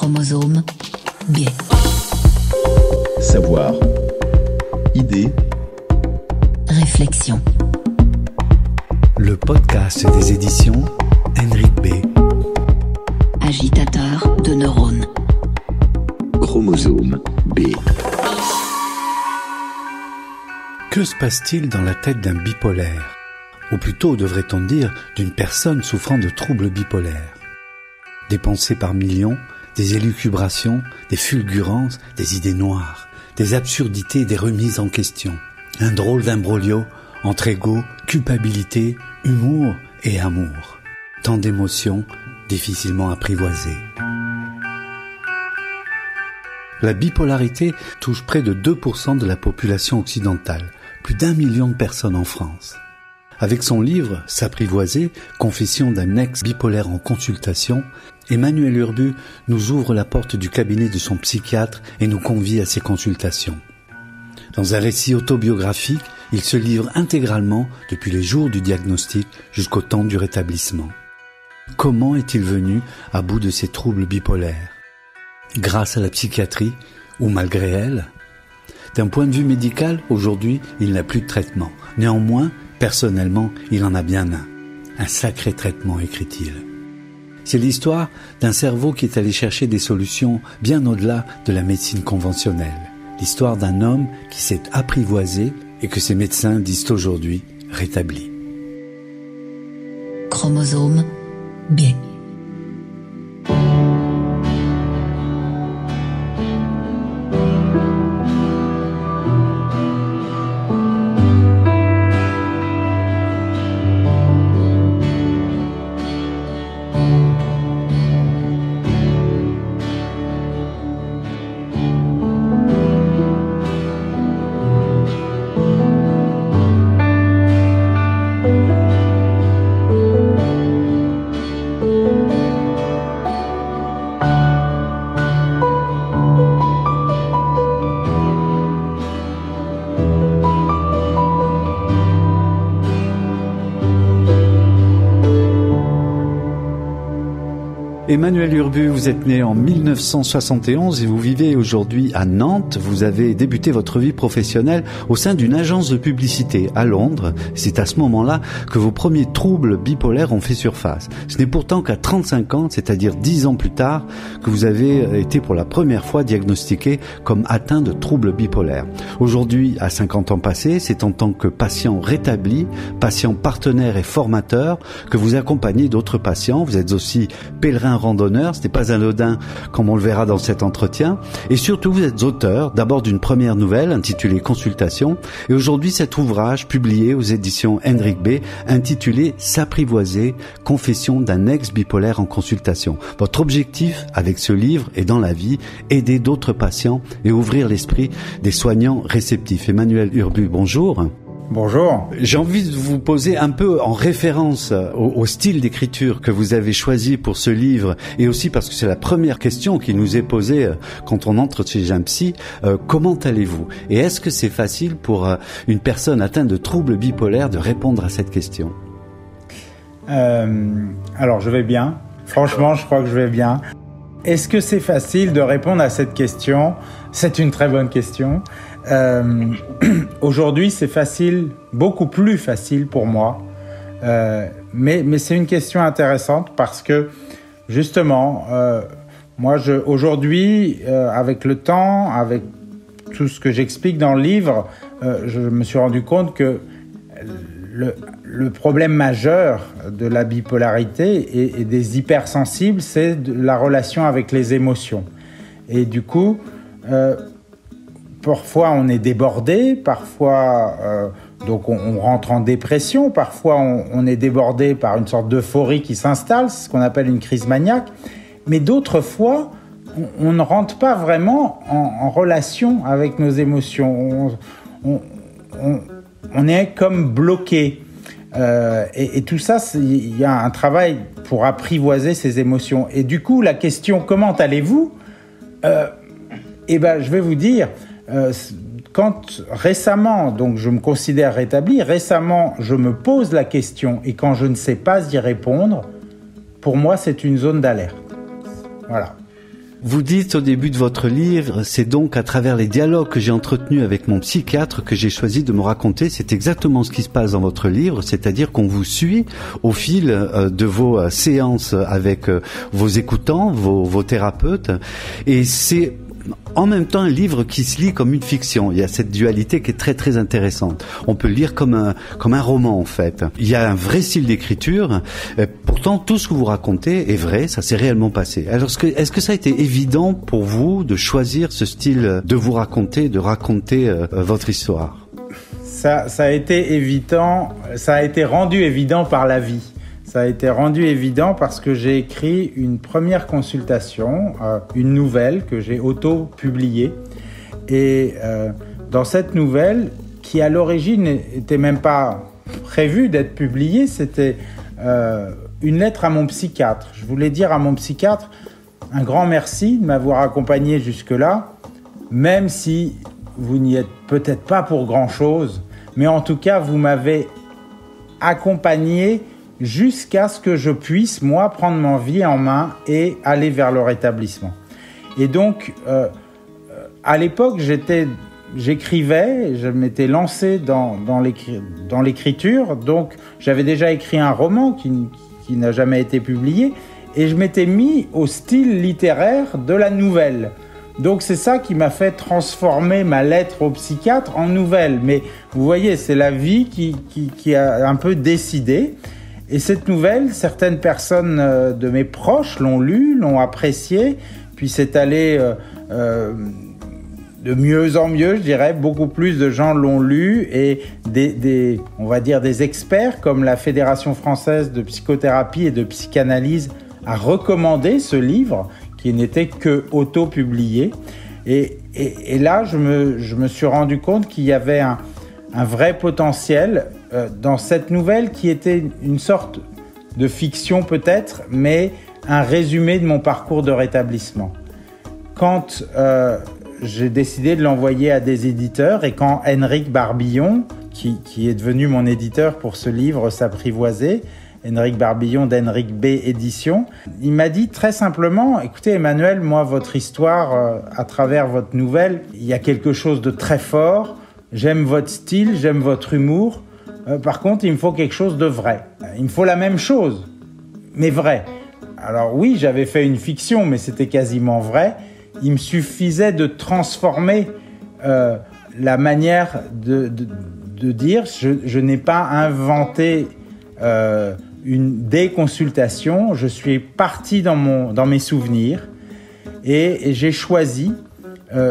Chromosome B. Savoir. Idée. Réflexion. Le podcast des éditions Henrik B. Agitateur de neurones. Chromosome B. Que se passe-t-il dans la tête d'un bipolaire ? Ou plutôt, devrait-on dire, d'une personne souffrant de troubles bipolaires ? Des pensées par millions, des élucubrations, des fulgurances, des idées noires, des absurdités, des remises en question. Un drôle d'imbroglio entre ego, culpabilité, humour et amour. Tant d'émotions difficilement apprivoisées. La bipolarité touche près de 2% de la population occidentale, plus d'1 million de personnes en France. Avec son livre « S'apprivoiser, confession d'un ex-bipolaire en consultation », Emmanuel Urbu nous ouvre la porte du cabinet de son psychiatre et nous convie à ses consultations. Dans un récit autobiographique, il se livre intégralement depuis les jours du diagnostic jusqu'au temps du rétablissement. Comment est-il venu à bout de ses troubles bipolaires ? Grâce à la psychiatrie ou malgré elle ? D'un point de vue médical, aujourd'hui, il n'a plus de traitement. Néanmoins, personnellement, il en a bien un. Un sacré traitement, écrit-il. C'est l'histoire d'un cerveau qui est allé chercher des solutions bien au-delà de la médecine conventionnelle. L'histoire d'un homme qui s'est apprivoisé et que ses médecins disent aujourd'hui rétabli. Chromosome B. Emmanuel Urbu, vous êtes né en 1971 et vous vivez aujourd'hui à Nantes. Vous avez débuté votre vie professionnelle au sein d'une agence de publicité à Londres. C'est à ce moment-là que vos premiers troubles bipolaires ont fait surface. Ce n'est pourtant qu'à 35 ans, c'est-à-dire 10 ans plus tard, que vous avez été pour la première fois diagnostiqué comme atteint de troubles bipolaires. Aujourd'hui, à 50 ans passés, c'est en tant que patient rétabli, patient partenaire et formateur que vous accompagnez d'autres patients. Vous êtes aussi pèlerin randonneur, ce n'est pas anodin comme on le verra dans cet entretien. Et surtout, vous êtes auteur d'abord d'une première nouvelle intitulée Consultation et aujourd'hui cet ouvrage publié aux éditions Henrik B intitulé S'apprivoiser, confession d'un ex-bipolaire en consultation. Votre objectif avec ce livre est dans la vie, aider d'autres patients et ouvrir l'esprit des soignants réceptifs. Emmanuel Urbu, bonjour. Bonjour. J'ai envie de vous poser un peu en référence au style d'écriture que vous avez choisi pour ce livre et aussi parce que c'est la première question qui nous est posée quand on entre chez un psy. Comment allez-vous ? Et est-ce que c'est facile pour une personne atteinte de troubles bipolaires de répondre à cette question ? Alors, je vais bien. Franchement, je crois que je vais bien. Est-ce que c'est facile de répondre à cette question ? C'est une très bonne question. Aujourd'hui, c'est facile, beaucoup plus facile pour moi. Mais c'est une question intéressante parce que, justement, moi, aujourd'hui, avec le temps, avec tout ce que j'explique dans le livre, je me suis rendu compte que le problème majeur de la bipolarité et des hypersensibles, c'est la relation avec les émotions. Et du coup, parfois on est débordé, parfois donc on rentre en dépression, parfois on est débordé par une sorte d'euphorie qui s'installe, c'est ce qu'on appelle une crise maniaque, mais d'autres fois on ne rentre pas vraiment en relation avec nos émotions, on est comme bloqué. Et tout ça, il y a un travail pour apprivoiser ces émotions. Et du coup, la question « Comment allez-vous ?» je vais vous dire, quand récemment, donc je me considère rétabli, récemment je me pose la question et quand je ne sais pas y répondre, pour moi c'est une zone d'alerte. Voilà. Vous dites au début de votre livre, c'est donc à travers les dialogues que j'ai entretenus avec mon psychiatre que j'ai choisi de me raconter. C'est exactement ce qui se passe dans votre livre, c'est-à-dire qu'on vous suit au fil de vos séances avec vos écoutants, vos thérapeutes, et c'est en même temps un livre qui se lit comme une fiction. Il y a cette dualité qui est très très intéressante. On peut le lire comme un roman en fait. Il y a un vrai style d'écriture. Pourtant, tout ce que vous racontez est vrai, ça s'est réellement passé. Alors, est-ce que ça a été évident pour vous de choisir ce style de vous raconter, de raconter votre histoire? Ça a été évident, ça a été rendu évident par la vie. Ça a été rendu évident parce que j'ai écrit une première consultation, une nouvelle que j'ai auto-publiée. Et dans cette nouvelle, qui à l'origine n'était même pas prévue d'être publiée, c'était une lettre à mon psychiatre. Je voulais dire à mon psychiatre un grand merci de m'avoir accompagné jusque-là, même si vous n'y êtes peut-être pas pour grand-chose, mais en tout cas, vous m'avez accompagné jusqu'à ce que je puisse, moi, prendre ma vie en main et aller vers le rétablissement. Et donc, à l'époque, j'écrivais, je m'étais lancé dans l'écriture, donc j'avais déjà écrit un roman qui n'a jamais été publié, et je m'étais mis au style littéraire de la nouvelle. Donc c'est ça qui m'a fait transformer ma lettre au psychiatre en nouvelle. Mais vous voyez, c'est la vie qui a un peu décidé. Et cette nouvelle, certaines personnes de mes proches l'ont lue, l'ont appréciée, puis c'est allé de mieux en mieux, je dirais. Beaucoup plus de gens l'ont lu et on va dire des experts comme la Fédération française de psychothérapie et de psychanalyse a recommandé ce livre qui n'était que auto-publié. Et là, je me suis rendu compte qu'il y avait un vrai potentiel dans cette nouvelle qui était une sorte de fiction peut-être, mais un résumé de mon parcours de rétablissement. Quand j'ai décidé de l'envoyer à des éditeurs et quand Henrik Barbillon, qui est devenu mon éditeur pour ce livre S'apprivoiser, Henrik Barbillon d'Henrik B Éditions, il m'a dit très simplement, écoutez Emmanuel, moi votre histoire, à travers votre nouvelle, il y a quelque chose de très fort, j'aime votre style, j'aime votre humour, par contre il me faut quelque chose de vrai, il me faut la même chose, mais vrai. Alors oui, j'avais fait une fiction, mais c'était quasiment vrai, il me suffisait de transformer la manière de dire, je n'ai pas inventé des consultations, je suis parti dans mes souvenirs et j'ai choisi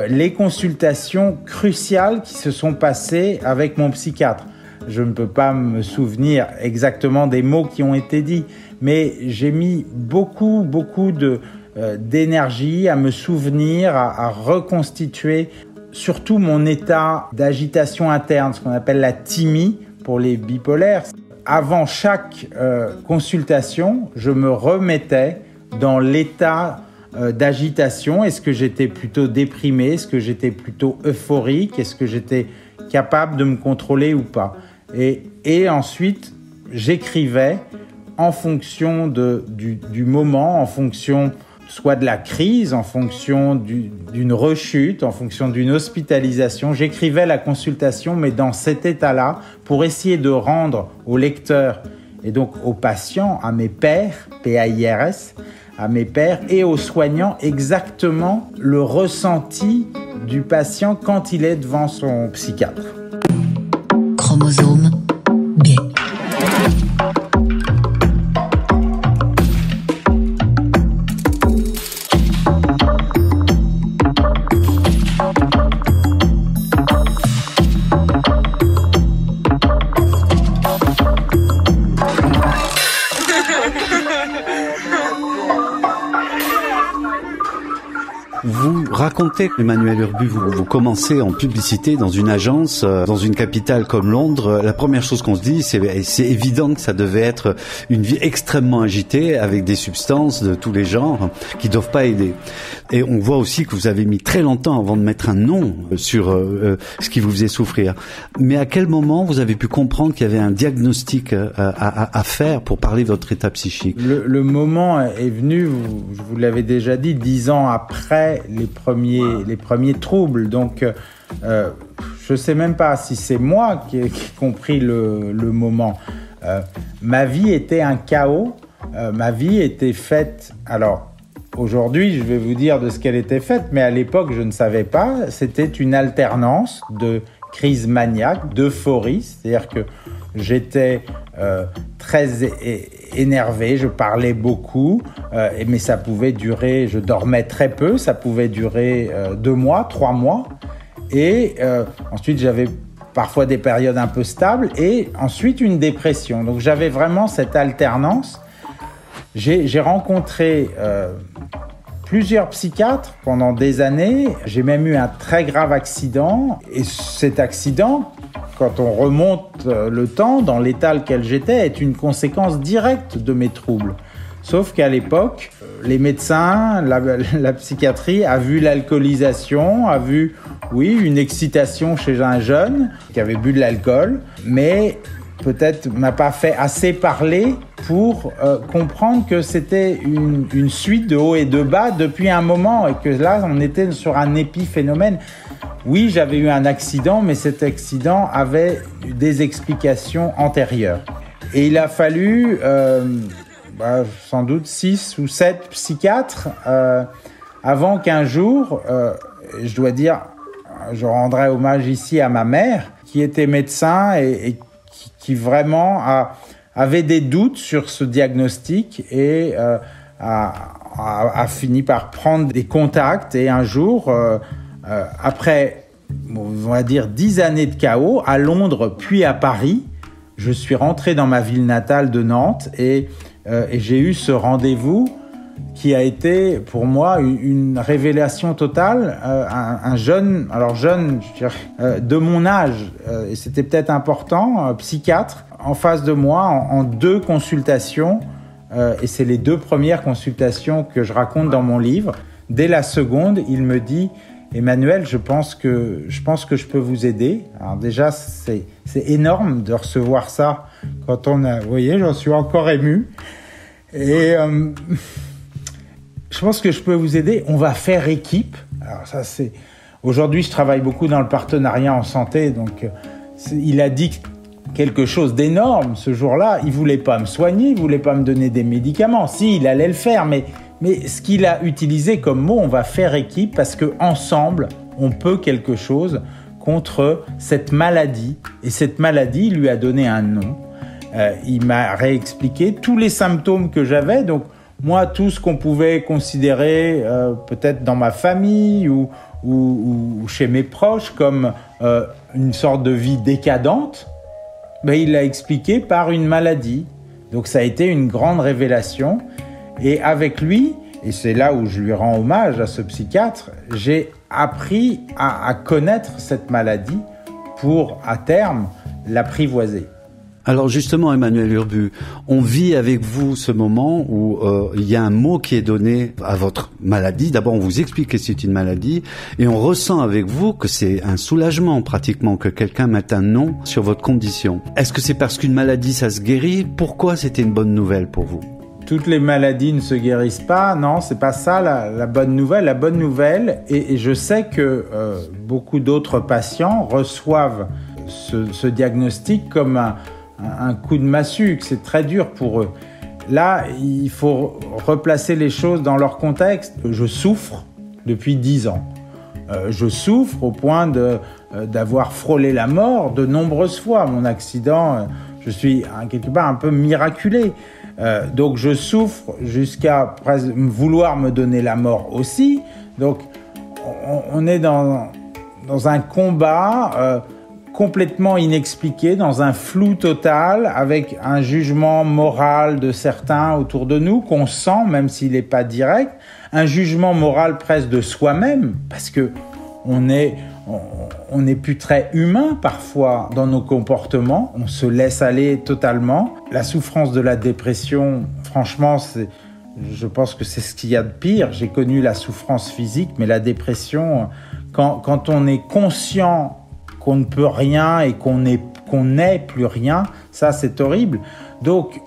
les consultations cruciales qui se sont passées avec mon psychiatre. Je ne peux pas me souvenir exactement des mots qui ont été dits, mais j'ai mis beaucoup d'énergie à me souvenir, à reconstituer surtout mon état d'agitation interne, ce qu'on appelle la thymie pour les bipolaires. Avant chaque consultation, je me remettais dans l'état d'agitation. Est-ce que j'étais plutôt déprimé? Est-ce que j'étais plutôt euphorique? Est-ce que j'étais capable de me contrôler ou pas? Et ensuite, j'écrivais en fonction du moment, en fonction soit de la crise, en fonction d'une rechute, en fonction d'une hospitalisation. J'écrivais la consultation, mais dans cet état-là, pour essayer de rendre au lecteur et donc aux patients, à mes pairs, P-A-I-R-S, à mes pairs et aux soignants exactement le ressenti du patient quand il est devant son psychiatre. Chromosome B. Vous racontez, Emmanuel Urbu, vous commencez en publicité dans une agence, dans une capitale comme Londres. La première chose qu'on se dit, c'est évident que ça devait être une vie extrêmement agitée avec des substances de tous les genres qui doivent pas aider. Et on voit aussi que vous avez mis très longtemps avant de mettre un nom sur ce qui vous faisait souffrir. Mais à quel moment vous avez pu comprendre qu'il y avait un diagnostic à faire pour parler de votre état psychique? Le moment est venu, je vous l'avais déjà dit, 10 ans après les premiers troubles. Donc, je sais même pas si c'est moi qui ai compris le moment. Ma vie était un chaos. Ma vie était faite... Alors, aujourd'hui, je vais vous dire de ce qu'elle était faite, mais à l'époque, je ne savais pas. C'était une alternance de crise maniaque, d'euphorie. C'est-à-dire que j'étais très énervé, je parlais beaucoup, mais ça pouvait durer, je dormais très peu, ça pouvait durer 2 mois, 3 mois. Et ensuite, j'avais parfois des périodes un peu stables et ensuite une dépression. Donc j'avais vraiment cette alternance. J'ai rencontré plusieurs psychiatres pendant des années. J'ai même eu un très grave accident. Et cet accident, quand on remonte le temps, dans l'état lequel j'étais, est une conséquence directe de mes troubles. Sauf qu'à l'époque, les médecins, la psychiatrie a vu l'alcoolisation, a vu, oui, une excitation chez un jeune qui avait bu de l'alcool, mais peut-être m'a pas fait assez parler pour comprendre que c'était une suite de hauts et de bas depuis un moment et que là, on était sur un épiphénomène. Oui, j'avais eu un accident, mais cet accident avait des explications antérieures. Et il a fallu sans doute 6 ou 7 psychiatres avant qu'un jour, je dois dire, je rendrai hommage ici à ma mère, qui était médecin et qui vraiment avait des doutes sur ce diagnostic et a fini par prendre des contacts. Et un jour, après, on va dire 10 années de chaos, à Londres puis à Paris, je suis rentré dans ma ville natale de Nantes et j'ai eu ce rendez-vous qui a été pour moi une révélation totale. Un jeune, je dirais, de mon âge, et c'était peut-être important, psychiatre, en face de moi en 2 consultations, et c'est les 2 premières consultations que je raconte dans mon livre. Dès la seconde, il me dit: Emmanuel, je pense que je peux vous aider. Alors déjà, c'est énorme de recevoir ça quand on a... Vous voyez, j'en suis encore ému. Et je pense que je peux vous aider. On va faire équipe. Alors ça, c'est... Aujourd'hui, je travaille beaucoup dans le partenariat en santé. Donc, il a dit quelque chose d'énorme ce jour-là. Il voulait pas me soigner, il voulait pas me donner des médicaments. Si, il allait le faire, mais ce qu'il a utilisé comme mot, on va faire équipe parce que ensemble, on peut quelque chose contre cette maladie. Et cette maladie, il lui a donné un nom. Il m'a réexpliqué tous les symptômes que j'avais. Donc, moi, tout ce qu'on pouvait considérer peut-être dans ma famille ou chez mes proches comme une sorte de vie décadente, il l'a expliqué par une maladie. Donc, ça a été une grande révélation. Et avec lui, et c'est là où je lui rends hommage à ce psychiatre, j'ai appris à connaître cette maladie pour, à terme, l'apprivoiser. Alors justement, Emmanuel Urbu, on vit avec vous ce moment où il y a un mot qui est donné à votre maladie. D'abord, on vous explique que c'est une maladie et on ressent avec vous que c'est un soulagement pratiquement que quelqu'un mette un nom sur votre condition. Est-ce que c'est parce qu'une maladie, ça se guérit? Pourquoi c'était une bonne nouvelle pour vous? Toutes les maladies ne se guérissent pas. Non, c'est pas ça la bonne nouvelle. La bonne nouvelle, et je sais que beaucoup d'autres patients reçoivent ce diagnostic comme un coup de massue, que c'est très dur pour eux. Là, il faut replacer les choses dans leur contexte. Je souffre depuis 10 ans. Je souffre au point d'avoir frôlé la mort de nombreuses fois. Mon accident, je suis quelque part un peu miraculé. Donc je souffre jusqu'à vouloir me donner la mort aussi. Donc on est dans un combat complètement inexpliqué, dans un flou total, avec un jugement moral de certains autour de nous qu'on sent, même s'il n'est pas direct, un jugement moral presque de soi-même, parce que on n'est plus très humain parfois dans nos comportements, on se laisse aller totalement. La souffrance de la dépression, franchement, je pense que c'est ce qu'il y a de pire. J'ai connu la souffrance physique, mais la dépression, quand on est conscient qu'on ne peut rien et qu'on n'est plus rien, ça c'est horrible. Donc,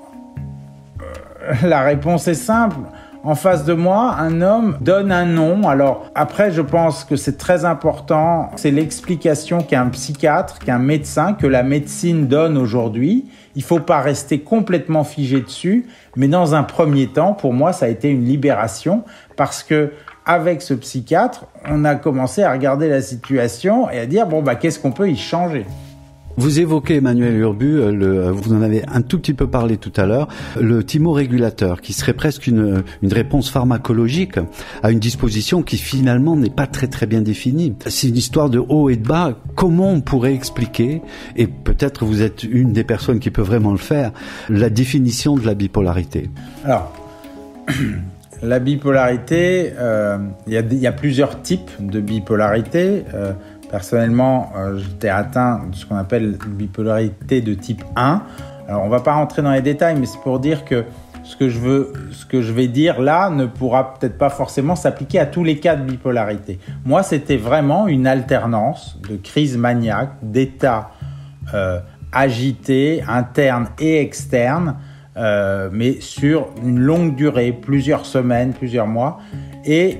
la réponse est simple. En face de moi, un homme donne un nom. Alors après, je pense que c'est très important. C'est l'explication qu'un psychiatre, qu'un médecin, que la médecine donne aujourd'hui. Il faut pas rester complètement figé dessus. Mais dans un premier temps, pour moi, ça a été une libération parce que avec ce psychiatre, on a commencé à regarder la situation et à dire qu'est-ce qu'on peut y changer. Vous évoquez, Emmanuel Urbu, vous en avez un tout petit peu parlé tout à l'heure, le thymorégulateur, qui serait presque une réponse pharmacologique à une disposition qui finalement n'est pas très très bien définie. C'est une histoire de haut et de bas. Comment on pourrait expliquer, et peut-être vous êtes une des personnes qui peut vraiment le faire, la définition de la bipolarité? Alors, la bipolarité, il y a plusieurs types de bipolarité. Personnellement, j'étais atteint de ce qu'on appelle une bipolarité de type 1. Alors, on va pas rentrer dans les détails, mais c'est pour dire que ce que je vais dire là ne pourra peut-être pas forcément s'appliquer à tous les cas de bipolarité. Moi, c'était vraiment une alternance de crise maniaque, d'états agités, internes et externes, mais sur une longue durée, plusieurs semaines, plusieurs mois, et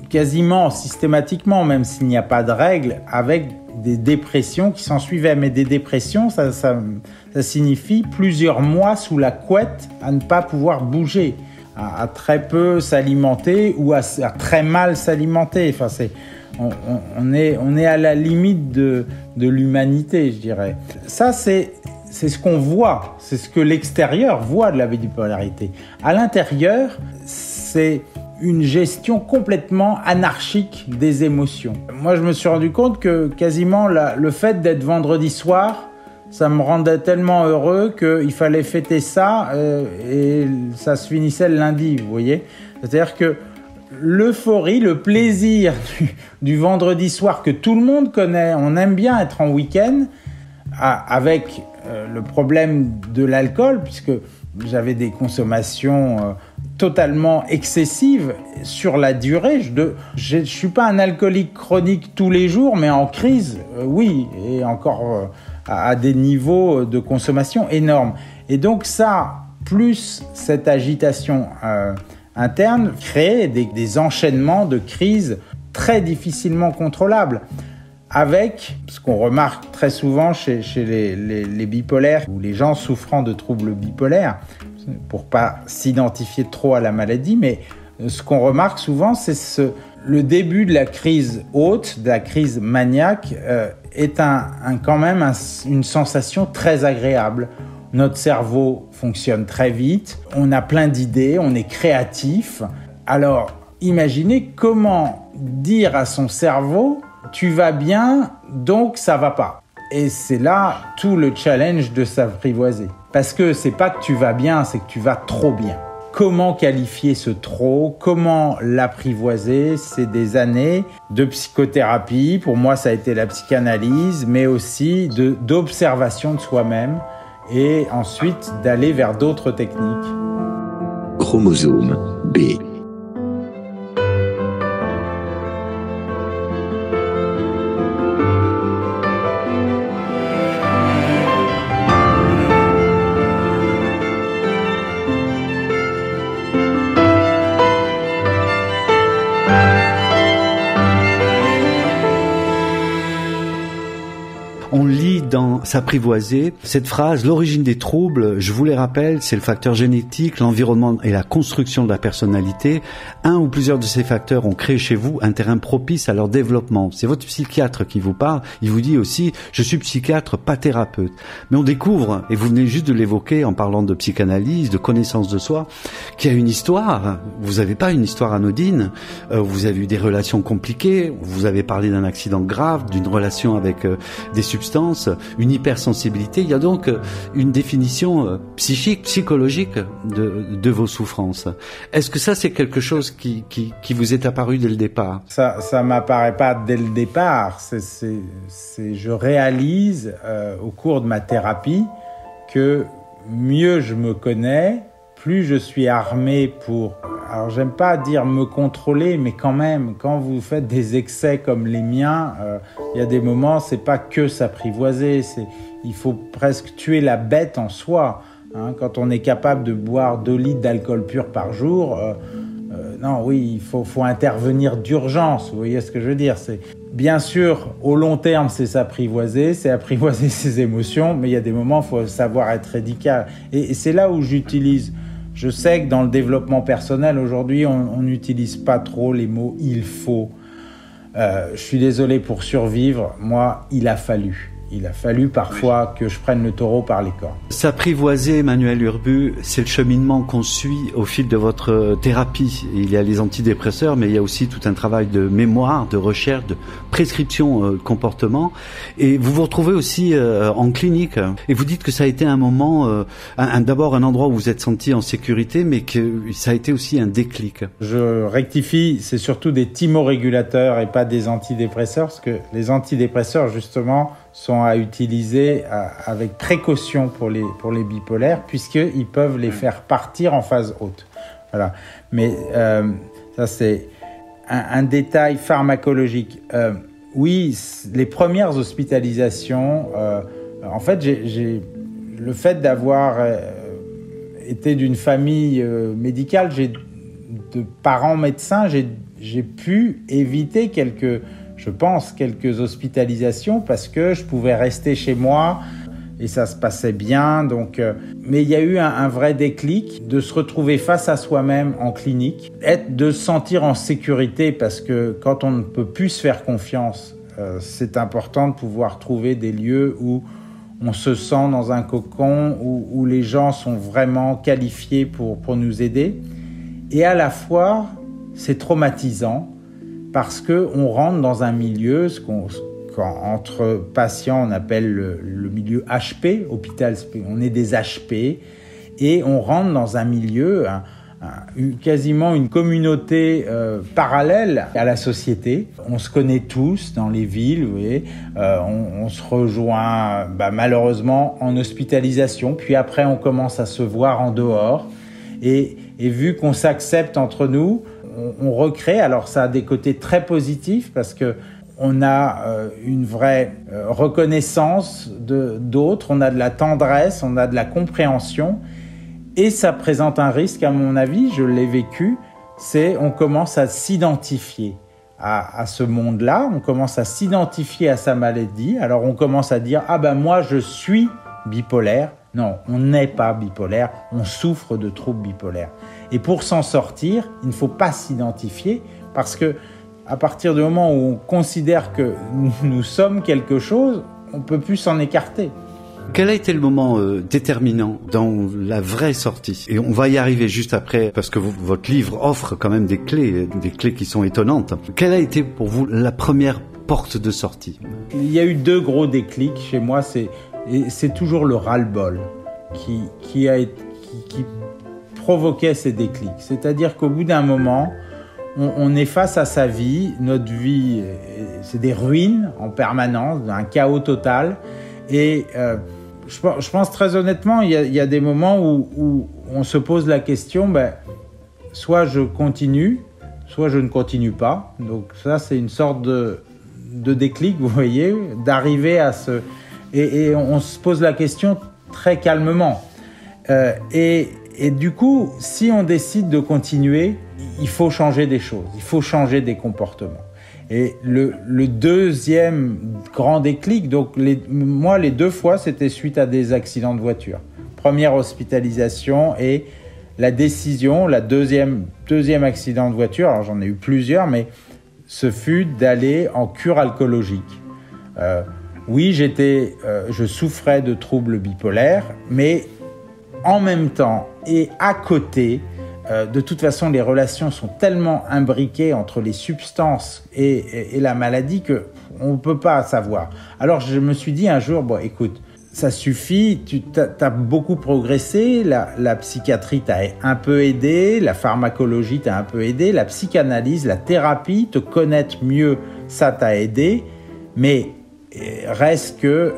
quasiment systématiquement, même s'il n'y a pas de règle, avec des dépressions qui s'en suivaient. Mais des dépressions, ça signifie plusieurs mois sous la couette à ne pas pouvoir bouger, à très peu s'alimenter ou à très mal s'alimenter. Enfin, on est à la limite de l'humanité, je dirais. Ça, c'est ce qu'on voit, c'est ce que l'extérieur voit de la bipolarité. À l'intérieur, c'est une gestion complètement anarchique des émotions. Moi, je me suis rendu compte que quasiment le fait d'être vendredi soir, ça me rendait tellement heureux qu'il fallait fêter ça et ça se finissait le lundi, vous voyez. C'est-à-dire que l'euphorie, le plaisir du vendredi soir que tout le monde connaît, on aime bien être en week-end avec le problème de l'alcool, puisque j'avais des consommations totalement excessives sur la durée. Je ne suis pas un alcoolique chronique tous les jours, mais en crise, oui, et encore à des niveaux de consommation énormes. Et donc ça, plus cette agitation interne, crée des enchaînements de crises très difficilement contrôlables. Avec ce qu'on remarque très souvent chez les bipolaires ou les gens souffrant de troubles bipolaires, pour pas s'identifier trop à la maladie, mais ce qu'on remarque souvent, c'est le début de la crise haute, de la crise maniaque, est quand même une sensation très agréable. Notre cerveau fonctionne très vite, on a plein d'idées, on est créatif. Alors, imaginez comment dire à son cerveau « tu vas bien, donc ça va pas ». Et c'est là tout le challenge de s'apprivoiser. Parce que c'est pas que tu vas bien, c'est que tu vas trop bien. Comment qualifier ce trop? Comment l'apprivoiser? C'est des années de psychothérapie. Pour moi, ça a été la psychanalyse, mais aussi d'observation de soi-même et ensuite d'aller vers d'autres techniques. Chromosome B. On lit dans S'apprivoiser cette phrase: l'origine des troubles, je vous les rappelle, c'est le facteur génétique, l'environnement et la construction de la personnalité. Un ou plusieurs de ces facteurs ont créé chez vous un terrain propice à leur développement. C'est votre psychiatre qui vous parle. Il vous dit aussi: je suis psychiatre, pas thérapeute. Mais on découvre, et vous venez juste de l'évoquer en parlant de psychanalyse, de connaissance de soi, qu'il y a une histoire. Vous n'avez pas une histoire anodine. Vous avez eu des relations compliquées. Vous avez parlé d'un accident grave, d'une relation avec des substances, une hypersensibilité. Il y a donc une définition psychique, psychologique de vos souffrances. Est-ce que ça, c'est quelque chose qui vous est apparu dès le départ? Ça m'apparaît pas dès le départ. Je réalise au cours de ma thérapie que mieux je me connais, plus je suis armé pour... Alors, j'aime pas dire me contrôler, mais quand même, quand vous faites des excès comme les miens, il y a des moments, c'est pas que s'apprivoiser, il faut presque tuer la bête en soi. Hein, quand on est capable de boire 2 litres d'alcool pur par jour, non, oui, il faut intervenir d'urgence. Vous voyez ce que je veux dire? Bien sûr, au long terme, c'est apprivoiser ses émotions, mais il y a des moments, il faut savoir être radical. Et c'est là où j'utilise... Je sais que dans le développement personnel, aujourd'hui, on n'utilise pas trop les mots « il faut ». Je suis désolé pour survivre. Moi, il a fallu parfois que je prenne le taureau par les cornes. S'apprivoiser, Emmanuel Urbu, c'est le cheminement qu'on suit au fil de votre thérapie. Il y a les antidépresseurs, mais il y a aussi tout un travail de mémoire, de recherche, de prescription de comportement. Et vous vous retrouvez aussi en clinique. Et vous dites que ça a été un moment, d'abord un endroit où vous êtes senti en sécurité, mais que ça a été aussi un déclic. Je rectifie, c'est surtout des thymorégulateurs et pas des antidépresseurs, parce que les antidépresseurs, justement, sont à utiliser avec précaution pour les bipolaires, puisqu'ils peuvent les faire partir en phase haute. Voilà. Mais ça, c'est un détail pharmacologique. Oui, les premières hospitalisations, en fait, le fait d'avoir été d'une famille médicale, de parents médecins, j'ai pu éviter quelques hospitalisations parce que je pouvais rester chez moi et ça se passait bien. Donc, mais il y a eu un vrai déclic de se retrouver face à soi-même en clinique, de se sentir en sécurité parce que quand on ne peut plus se faire confiance, c'est important de pouvoir trouver des lieux où on se sent dans un cocon, où les gens sont vraiment qualifiés pour nous aider. Et à la fois, c'est traumatisant parce qu'on rentre dans un milieu, entre patients, on appelle le milieu HP, hôpital, on est des HP, et on rentre dans un milieu, quasiment une communauté parallèle à la société. On se connaît tous dans les villes, vous voyez. On se rejoint malheureusement en hospitalisation, puis après on commence à se voir en dehors, et vu qu'on s'accepte entre nous, on recrée. Alors ça a des côtés très positifs parce que on a une vraie reconnaissance d'autres, on a de la tendresse, on a de la compréhension, et ça présente un risque, à mon avis, je l'ai vécu, c'est on commence à s'identifier à ce monde-là, on commence à s'identifier à sa maladie. Alors on commence à dire moi je suis bipolaire. Non, on n'est pas bipolaire, on souffre de troubles bipolaires. Et pour s'en sortir, il ne faut pas s'identifier parce que à partir du moment où on considère que nous sommes quelque chose, on ne peut plus s'en écarter. Quel a été le moment déterminant dans la vraie sortie? Et on va y arriver juste après, parce que votre livre offre quand même des clés qui sont étonnantes. Quelle a été pour vous la première porte de sortie? Il y a eu 2 gros déclics chez moi, c'est toujours le ras-le-bol qui provoquait ces déclics. C'est-à-dire qu'au bout d'un moment, on est face à sa vie, notre vie, c'est des ruines en permanence, un chaos total. Et je pense très honnêtement, il y a des moments où on se pose la question, soit je continue, soit je ne continue pas. Donc ça, c'est une sorte de déclic, vous voyez, d'arriver à ce... Et on se pose la question très calmement. Et du coup, si on décide de continuer, il faut changer des choses, il faut changer des comportements. Et le deuxième grand déclic, donc moi les 2 fois, c'était suite à des accidents de voiture. Première hospitalisation et la décision, la deuxième accident de voiture, alors j'en ai eu plusieurs, mais ce fut d'aller en cure alcoolologique. Oui, je souffrais de troubles bipolaires, mais en même temps et à côté, de toute façon, les relations sont tellement imbriquées entre les substances et la maladie que on ne peut pas savoir. Alors, je me suis dit un jour, bon, écoute, ça suffit, tu as beaucoup progressé, la psychiatrie t'a un peu aidé, la pharmacologie t'a un peu aidé, la psychanalyse, la thérapie, te connaître mieux, ça t'a aidé, mais reste que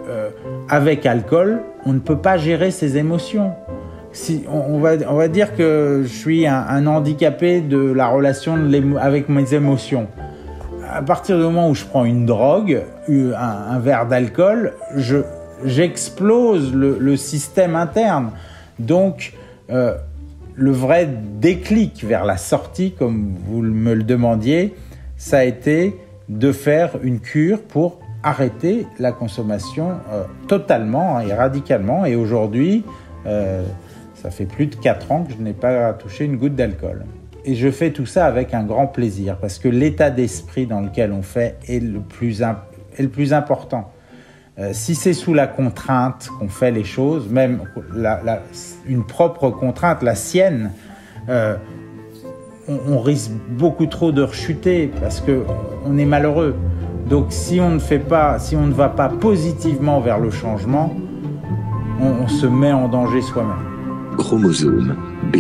avec alcool, on ne peut pas gérer ses émotions. Si, on va dire que je suis un handicapé de la relation avec mes émotions. À partir du moment où je prends une drogue, un verre d'alcool, j'explose le système interne. Donc, le vrai déclic vers la sortie, comme vous me le demandiez, ça a été de faire une cure pour arrêter la consommation totalement et radicalement. Et aujourd'hui, ça fait plus de 4 ans que je n'ai pas touché une goutte d'alcool. Et je fais tout ça avec un grand plaisir, parce que l'état d'esprit dans lequel on fait est le plus important. Si c'est sous la contrainte qu'on fait les choses, même une propre contrainte, la sienne, on risque beaucoup trop de rechuter parce qu'on est malheureux. Donc si on ne va pas positivement vers le changement, on se met en danger soi-même. Chromosome B.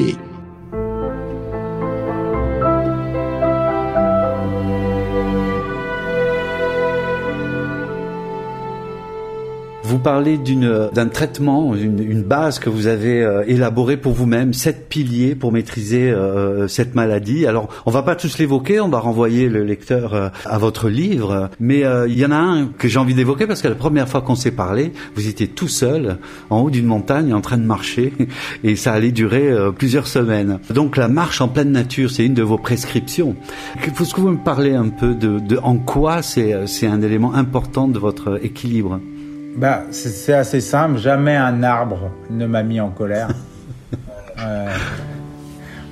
Vous parlez d'un traitement, une base que vous avez élaborée pour vous-même, 7 piliers pour maîtriser cette maladie. Alors, on va pas tous l'évoquer, on va renvoyer le lecteur à votre livre, mais il y en a un que j'ai envie d'évoquer parce que la première fois qu'on s'est parlé, vous étiez tout seul en haut d'une montagne en train de marcher et ça allait durer plusieurs semaines. Donc la marche en pleine nature, c'est une de vos prescriptions. Est-ce que vous me parlez un peu de en quoi c'est un élément important de votre équilibre? C'est assez simple. Jamais un arbre ne m'a mis en colère.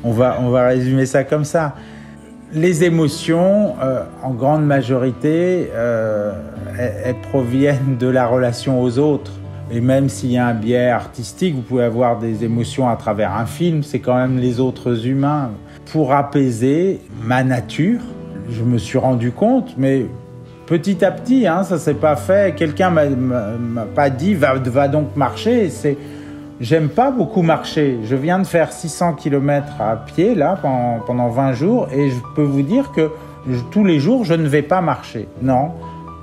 On va résumer ça comme ça. Les émotions, en grande majorité, elles proviennent de la relation aux autres. Et même s'il y a un biais artistique, vous pouvez avoir des émotions à travers un film, c'est quand même les autres humains. Pour apaiser ma nature, je me suis rendu compte, mais petit à petit, ça s'est pas fait. Quelqu'un m'a pas dit va donc marcher. J'aime pas beaucoup marcher. Je viens de faire 600 km à pied là pendant 20 jours et je peux vous dire que tous les jours je ne vais pas marcher. Non,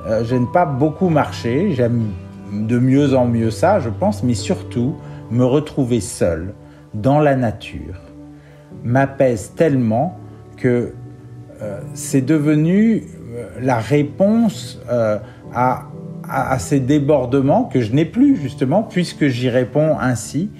je n'aime pas beaucoup marcher. J'aime de mieux en mieux ça, je pense, mais surtout me retrouver seul dans la nature m'apaise tellement que c'est devenu la réponse à ces débordements que je n'ai plus, justement, puisque j'y réponds ainsi.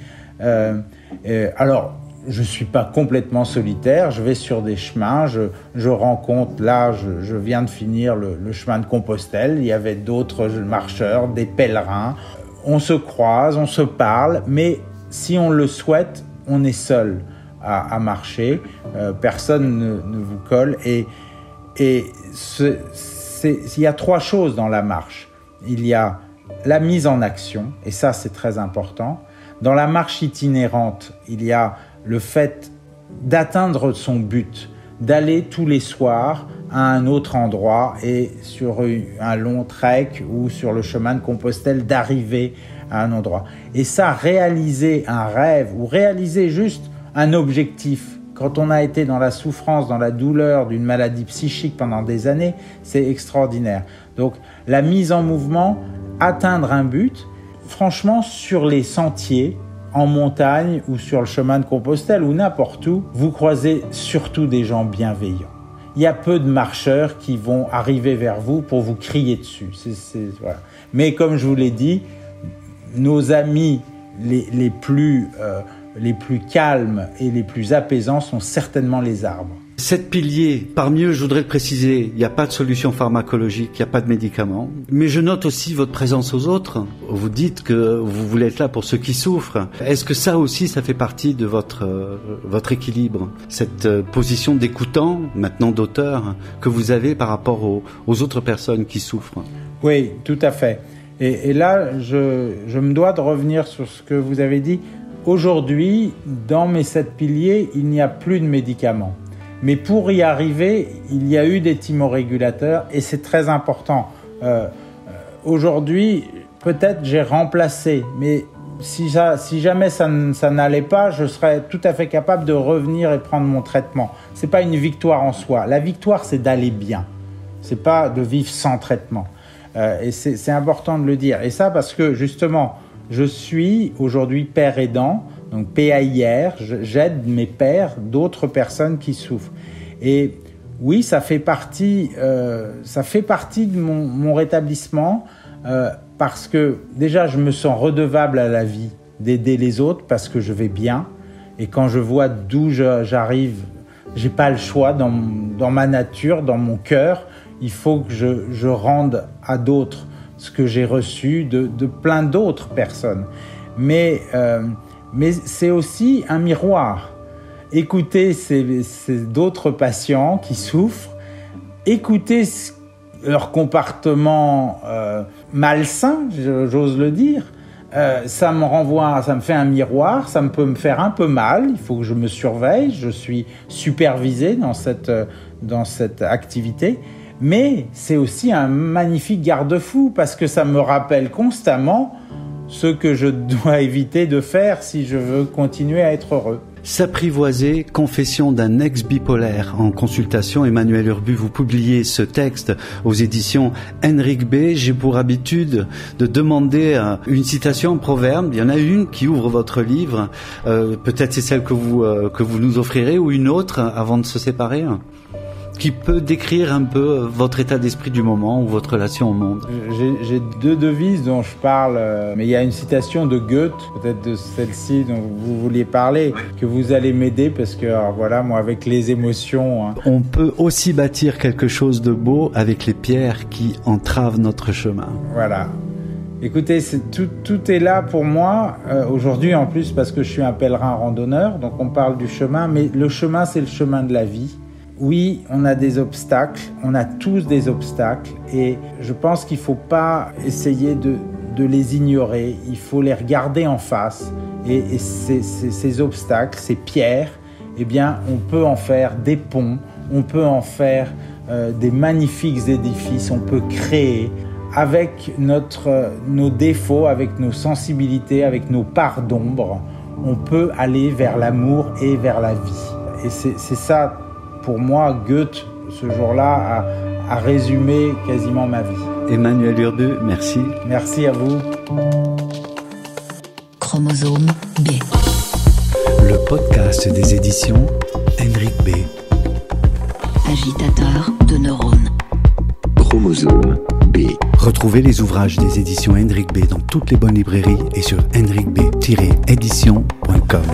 Alors, je ne suis pas complètement solitaire, je vais sur des chemins, je rencontre, là, je viens de finir le chemin de Compostelle, il y avait d'autres marcheurs, des pèlerins. On se croise, on se parle, mais si on le souhaite, on est seul à marcher, personne ne vous colle. Et il y a 3 choses dans la marche. Il y a la mise en action, et ça c'est très important. Dans la marche itinérante, il y a le fait d'atteindre son but, d'aller tous les soirs à un autre endroit et sur un long trek ou sur le chemin de Compostelle, d'arriver à un endroit. Et ça, réaliser un rêve ou réaliser juste un objectif, quand on a été dans la souffrance, dans la douleur d'une maladie psychique pendant des années, c'est extraordinaire. Donc la mise en mouvement, atteindre un but, franchement sur les sentiers, en montagne ou sur le chemin de Compostelle ou n'importe où, vous croisez surtout des gens bienveillants. Il y a peu de marcheurs qui vont arriver vers vous pour vous crier dessus. Voilà. Mais comme je vous l'ai dit, nos amis les plus calmes et les plus apaisants sont certainement les arbres. 7 piliers, parmi eux, je voudrais le préciser, il n'y a pas de solution pharmacologique, il n'y a pas de médicaments. Mais je note aussi votre présence aux autres. Vous dites que vous voulez être là pour ceux qui souffrent. Est-ce que ça aussi, ça fait partie de votre équilibre? Cette position d'écoutant, maintenant d'auteur, que vous avez par rapport aux autres personnes qui souffrent? Oui, tout à fait. Et là, je me dois de revenir sur ce que vous avez dit. Aujourd'hui, dans mes 7 piliers, il n'y a plus de médicaments. Mais pour y arriver, il y a eu des thymorégulateurs et c'est très important. Aujourd'hui, peut-être j'ai remplacé, mais si jamais ça n'allait pas, je serais tout à fait capable de revenir et prendre mon traitement. C'est pas une victoire en soi. La victoire, c'est d'aller bien. C'est pas de vivre sans traitement. Et c'est important de le dire. Et ça parce que justement, je suis aujourd'hui père aidant, donc PAIR. J'aide mes pères, d'autres personnes qui souffrent. Et oui, ça fait partie de mon rétablissement. Parce que déjà je me sens redevable à la vie d'aider les autres parce que je vais bien et quand je vois d'où j'arrive, j'ai pas le choix dans ma nature, dans mon cœur, il faut que je rende à d'autres ce que j'ai reçu de plein d'autres personnes. Mais c'est aussi un miroir. Écoutez ces d'autres patients qui souffrent, écoutez leur comportement malsain, j'ose le dire, ça me fait un miroir, ça peut me faire un peu mal, il faut que je me surveille, je suis supervisé dans cette activité, mais c'est aussi un magnifique garde-fou parce que ça me rappelle constamment ce que je dois éviter de faire si je veux continuer à être heureux. S'apprivoiser, confession d'un ex-bipolaire. En consultation, Emmanuel Urbu, vous publiez ce texte aux éditions Henrik B. J'ai pour habitude de demander une citation en proverbe. Il y en a une qui ouvre votre livre. Peut-être c'est celle que vous nous offrirez ou une autre avant de se séparer, qui peut décrire un peu votre état d'esprit du moment ou votre relation au monde. J'ai 2 devises dont je parle, mais il y a une citation de Goethe, peut-être de celle-ci dont vous vouliez parler, que vous allez m'aider parce que alors voilà, moi avec les émotions... On peut aussi bâtir quelque chose de beau avec les pierres qui entravent notre chemin. Voilà. Écoutez, tout est là pour moi, aujourd'hui en plus parce que je suis un pèlerin randonneur, donc on parle du chemin, mais le chemin c'est le chemin de la vie. Oui, on a des obstacles, on a tous des obstacles et je pense qu'il ne faut pas essayer de les ignorer, il faut les regarder en face et ces obstacles, ces pierres, eh bien on peut en faire des ponts, on peut en faire des magnifiques édifices, on peut créer avec nos défauts, avec nos sensibilités, avec nos parts d'ombre, on peut aller vers l'amour et vers la vie. Et c'est ça. Pour moi, Goethe, ce jour-là, a résumé quasiment ma vie. Emmanuel Urbu, merci. Merci à vous. Chromosome B. Le podcast des éditions Henrik B. Agitateur de neurones. Chromosome B. Retrouvez les ouvrages des éditions Henrik B dans toutes les bonnes librairies et sur henrikb-édition.com.